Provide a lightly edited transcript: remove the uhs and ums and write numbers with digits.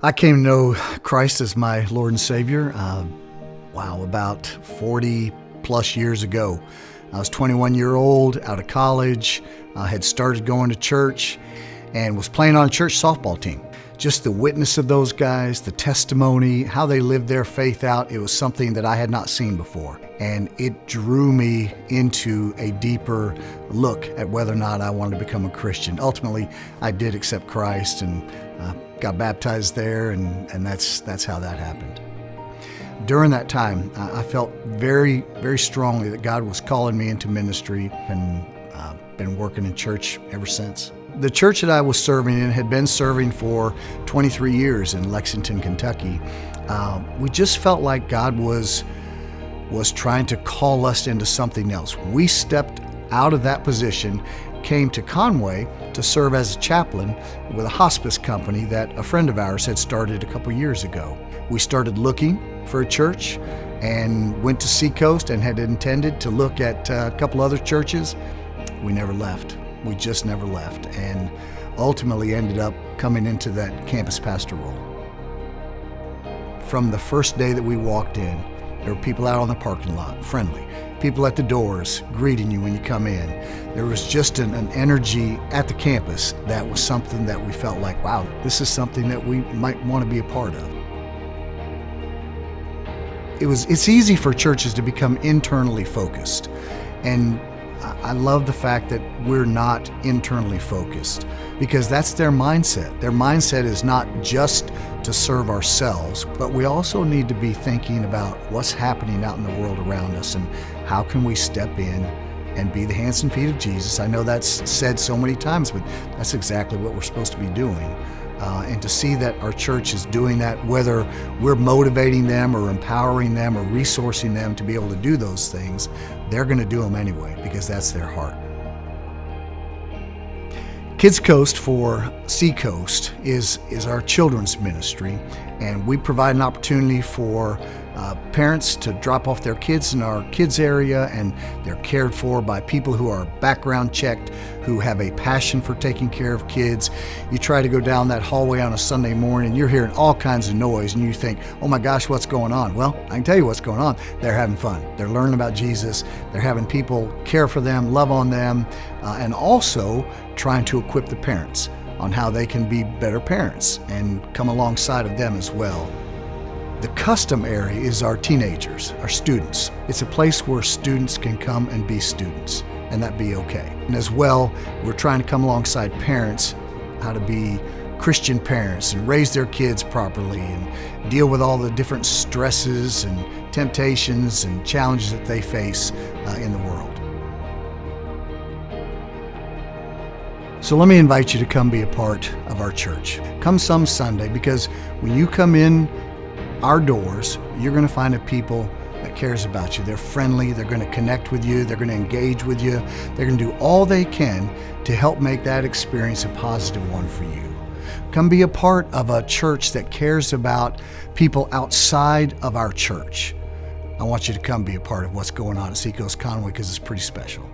I came to know Christ as my Lord and Savior, about 40 plus years ago. I was 21-year-old, out of college, had started going to church and was playing on a church softball team. Just the witness of those guys, the testimony, how they lived their faith out, it was something that I had not seen before. And it drew me into a deeper look at whether or not I wanted to become a Christian. Ultimately, I did accept Christ and got baptized there, and that's how that happened. During that time, I felt very, very strongly that God was calling me into ministry, and been working in church ever since. The church that I was serving in had been serving for 23 years in Lexington, Kentucky. We just felt like God was trying to call us into something else. We stepped out of that position, came to Conway to serve as a chaplain with a hospice company that a friend of ours had started a couple years ago. We started looking for a church and went to Seacoast and had intended to look at a couple other churches. We never left. We just never left, and ultimately ended up coming into that campus pastor role. From the first day that we walked in, there were people out on the parking lot, friendly. People at the doors greeting you when you come in. There was just an energy at the campus that was something that we felt like, wow, this is something that we might want to be a part of. It's easy for churches to become internally focused, and I love the fact that we're not internally focused, because that's their mindset. Their mindset is not just to serve ourselves, but we also need to be thinking about what's happening out in the world around us and how can we step in and be the hands and feet of Jesus. I know that's said so many times, but that's exactly what we're supposed to be doing. And to see that our church is doing that, whether we're motivating them or empowering them or resourcing them to be able to do those things, they're going to do them anyway because that's their heart. Kids Coast for Seacoast is our children's ministry, and we provide an opportunity for parents to drop off their kids in our kids area, and they're cared for by people who are background checked, who have a passion for taking care of kids. You try to go down that hallway on a Sunday morning, you're hearing all kinds of noise, and you think, oh my gosh, what's going on? Well, I can tell you what's going on. They're having fun. They're learning about Jesus. They're having people care for them, love on them, and also trying to equip the parents on how they can be better parents and come alongside of them as well. The custom area is our teenagers, our students. It's a place where students can come and be students, and that be okay. And as well, we're trying to come alongside parents, how to be Christian parents and raise their kids properly and deal with all the different stresses and temptations and challenges that they face in the world. So let me invite you to come be a part of our church. Come some Sunday, because when you come in our doors, you're going to find a people that cares about you. They're friendly, they're going to connect with you, they're going to engage with you, they're going to do all they can to help make that experience a positive one for you. Come be a part of a church that cares about people outside of our church. I want you to come be a part of what's going on at Seacoast Conway, because it's pretty special.